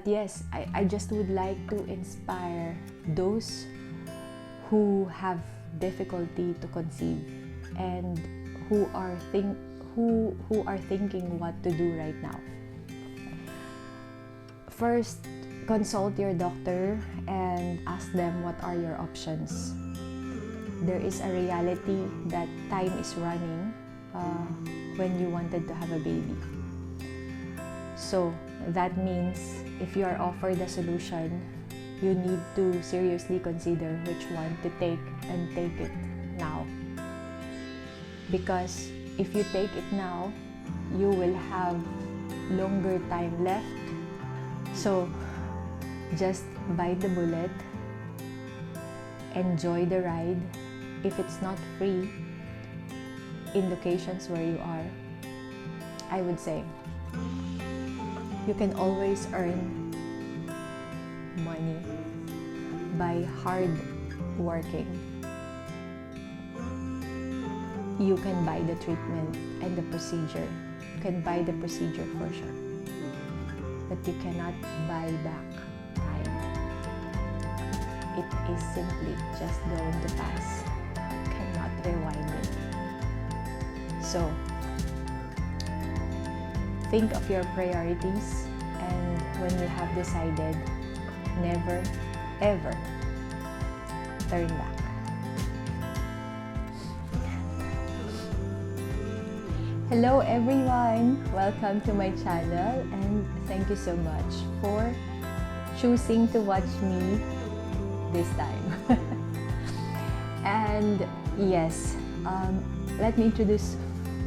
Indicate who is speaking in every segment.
Speaker 1: Yes, I just would like to inspire those who have difficulty to conceive and who are thinking what to do right now. First, consult your doctor and ask them what are your options. There is a reality that time is running when you wanted to have a baby. So that means if you are offered a solution, you need to seriously consider which one to take and take it now. Because if you take it now, you will have longer time left. So just bite the bullet, enjoy the ride. If it's not free in locations where you are, I would say you can always earn money by hard working. You can buy the treatment and the procedure. You can buy the procedure for sure. But you cannot buy back time. It is simply just going to pass. You cannot rewind it. So, think of your priorities, and when you have decided, never ever turn back. Hello everyone! Welcome to my channel, and thank you so much for choosing to watch me this time. And yes, let me introduce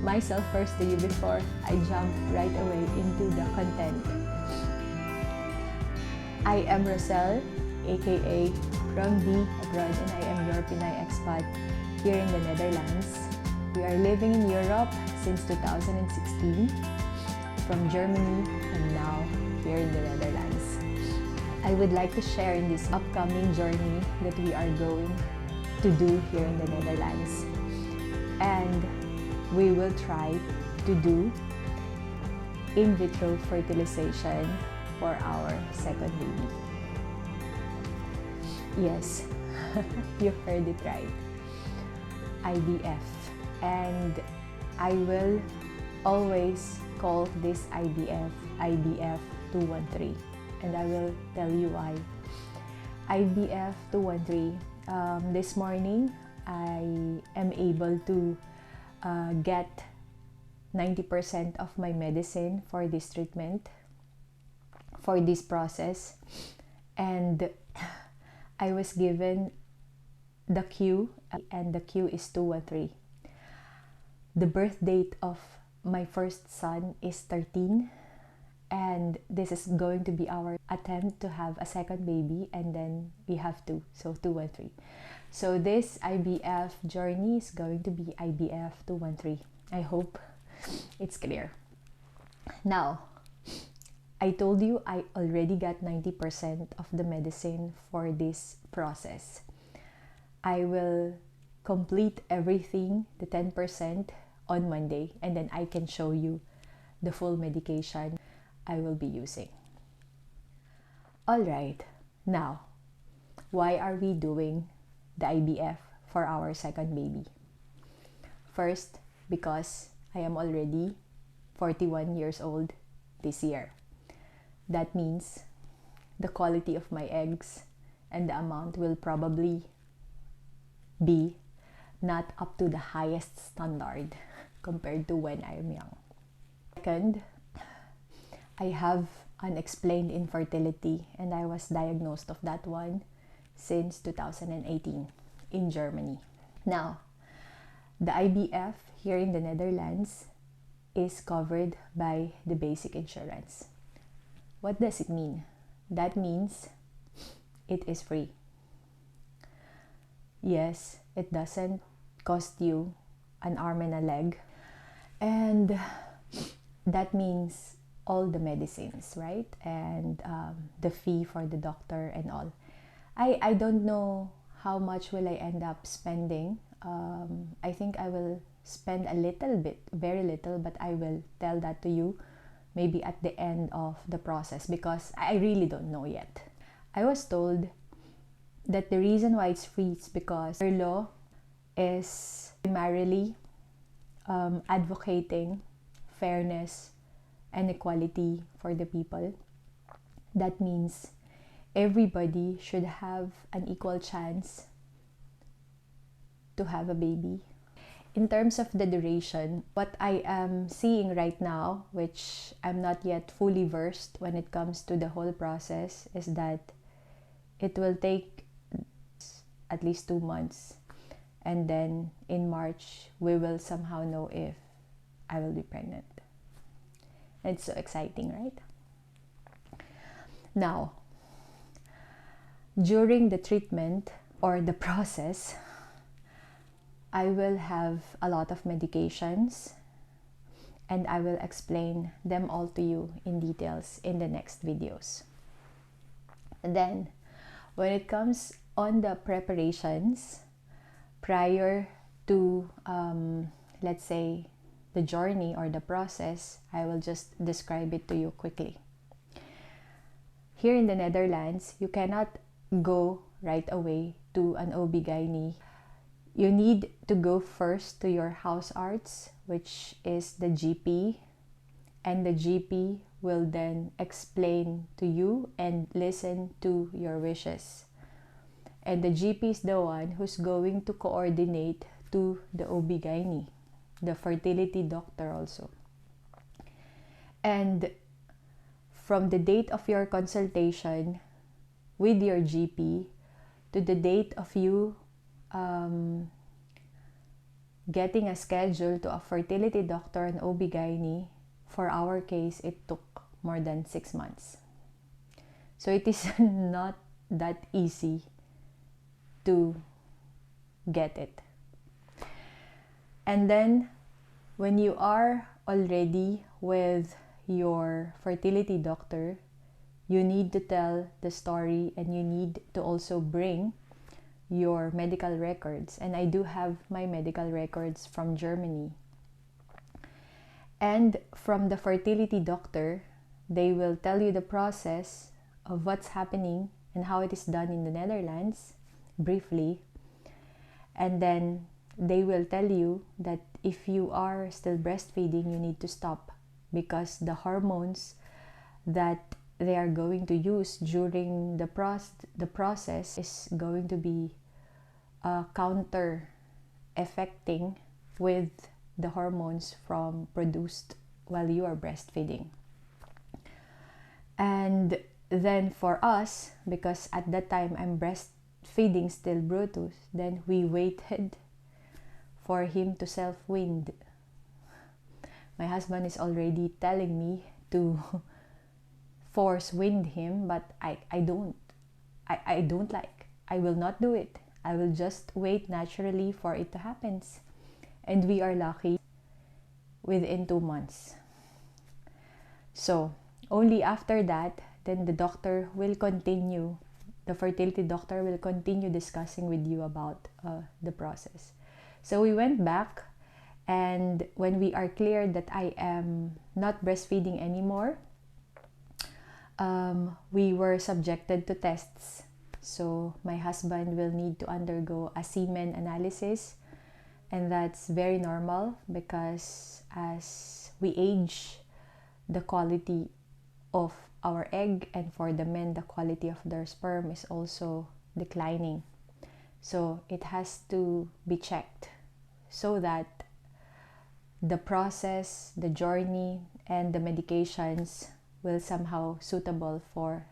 Speaker 1: myself first to you before I jump right away into the content. I am Roselle, aka PROMDI abroad, and I am your Pinay expat here in the Netherlands. We are living in Europe since 2016, from Germany and now here in the Netherlands. I would like to share in this upcoming journey that we are going to do here in the Netherlands. And we will try to do in vitro fertilization for our second baby. Yes, you heard it right. IVF. And I will always call this IVF 213. And I will tell you why. IVF 213. This morning, I am able to get 90% of my medicine for this treatment, for this process, and I was given the Q, and the Q is 213. The birth date of my first son is 13, and this is going to be our attempt to have a second baby, and then we have two, so 213. So this IVF journey is going to be IVF 213. I hope it's clear. Now, I told you I already got 90% of the medicine for this process. I will complete everything, the 10%, on Monday, and then I can show you the full medication I will be using. Alright, now, why are we doing the IVF for our second baby? First, because I am already 41 years old this year. That means the quality of my eggs and the amount will probably be not up to the highest standard compared to when I am young. Second, I have unexplained infertility, and I was diagnosed of that one since 2018 in Germany. Now, the IVF here in the Netherlands is covered by the basic insurance. What does it mean? That means it is free. Yes, it doesn't cost you an arm and a leg, and that means all the medicines, right? And the fee for the doctor and all. I don't know how much will I end up spending. I think I will spend a little bit, very little, but I will tell that to you maybe at the end of the process, because I really don't know yet. I was told that the reason why it's free is because our law is primarily advocating fairness and equality for the people. That means everybody should have an equal chance to have a baby. In terms of the duration, what I am seeing right now, which I'm not yet fully versed when it comes to the whole process, is that it will take at least 2 months. And then in March, we will somehow know if I will be pregnant. It's so exciting, right? Now, during the treatment or the process, I will have a lot of medications, and I will explain them all to you in details in the next videos. And then, when it comes on the preparations prior to, let's say, the journey or the process, I will just describe it to you quickly. Here in the Netherlands, you cannot go right away to an OB-GYN. You need to go first to your house arts, which is the GP, and the GP will then explain to you and listen to your wishes. And the GP is the one who's going to coordinate to the OB-GYN, the fertility doctor also. And from the date of your consultation with your GP to the date of you getting a schedule to a fertility doctor and OB-GYN, for our case, it took more than 6 months. So it is not that easy to get it. And then when you are already with your fertility doctor, you need to tell the story, and you need to also bring your medical records. And I do have my medical records from Germany. And from the fertility doctor, they will tell you the process of what's happening and how it is done in the Netherlands, briefly. And then they will tell you that if you are still breastfeeding, you need to stop, because the hormones that they are going to use during the process is going to be counter affecting with the hormones from produced while you are breastfeeding. And then for us, because at that time I'm breastfeeding still Brutus, then we waited for him to self-wean. My husband is already telling me to force wean him, but I don't like. I will not do it. I will just wait naturally for it to happen. And we are lucky within 2 months. So only after that, then the doctor will continue, the fertility doctor will continue discussing with you about the process. So we went back, and when we are clear that I am not breastfeeding anymore, we were subjected to tests. So my husband will need to undergo a semen analysis, and that's very normal because as we age, the quality of our egg, and for the men, the quality of their sperm is also declining. So it has to be checked so that the process, the journey, and the medications will somehow suitable for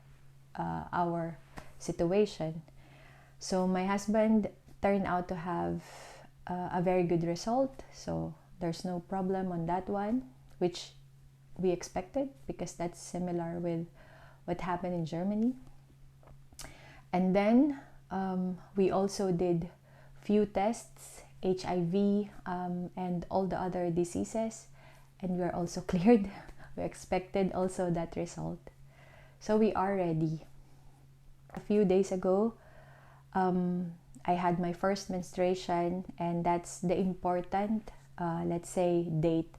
Speaker 1: our situation. So my husband turned out to have a very good result, so there's no problem on that one, which we expected because that's similar with what happened in Germany. And then we also did few tests, HIV, and all the other diseases, and we are also cleared. We expected also that result. So we are ready. A few days ago, I had my first menstruation, and that's the important, let's say, date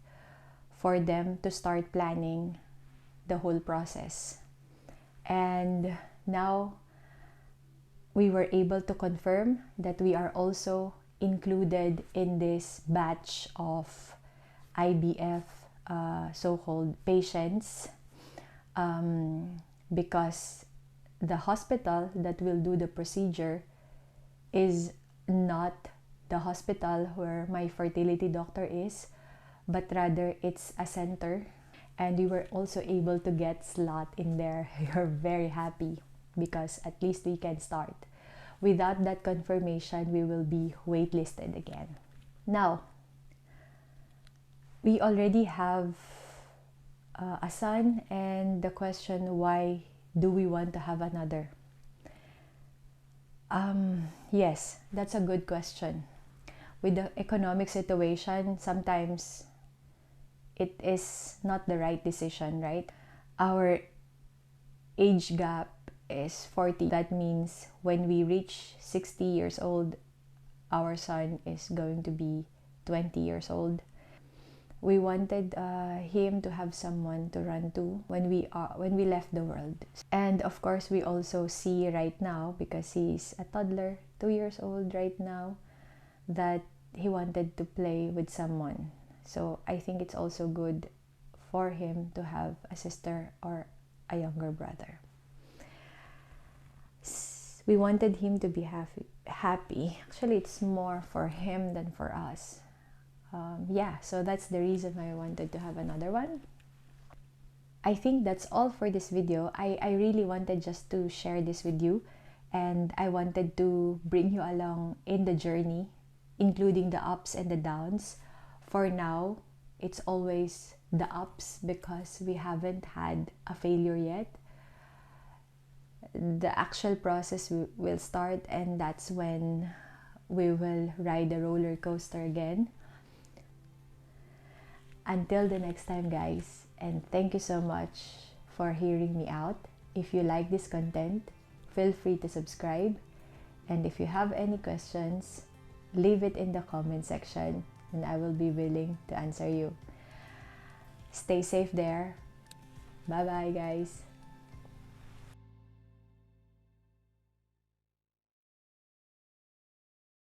Speaker 1: for them to start planning the whole process. And now we were able to confirm that we are also included in this batch of IVF so-called patients, because the hospital that will do the procedure is not the hospital where my fertility doctor is, but rather it's a center, and we were also able to get slot in there. We're very happy because at least we can start. Without that confirmation, we will be waitlisted again. Now, we already have a son, and the question, why do we want to have another? Yes, that's a good question. With the economic situation, sometimes it is not the right decision, right? Our age gap is 40. That means when we reach 60 years old, our son is going to be 20 years old. We wanted him to have someone to run to when we left the world. And of course, we also see right now, because he's a toddler, 2 years old right now, that he wanted to play with someone. So I think it's also good for him to have a sister or a younger brother. We wanted him to be happy. Actually, it's more for him than for us. So that's the reason why I wanted to have another one. I think that's all for this video. I really wanted just to share this with you, and I wanted to bring you along in the journey, including the ups and the downs. For now, it's always the ups because we haven't had a failure yet. The actual process will start, and that's when we will ride the roller coaster again. Until the next time, guys, and thank you so much for hearing me out. If you like this content, feel free to subscribe, and if you have any questions, leave it in the comment section and I will be willing to answer you. Stay safe there. Bye bye, guys.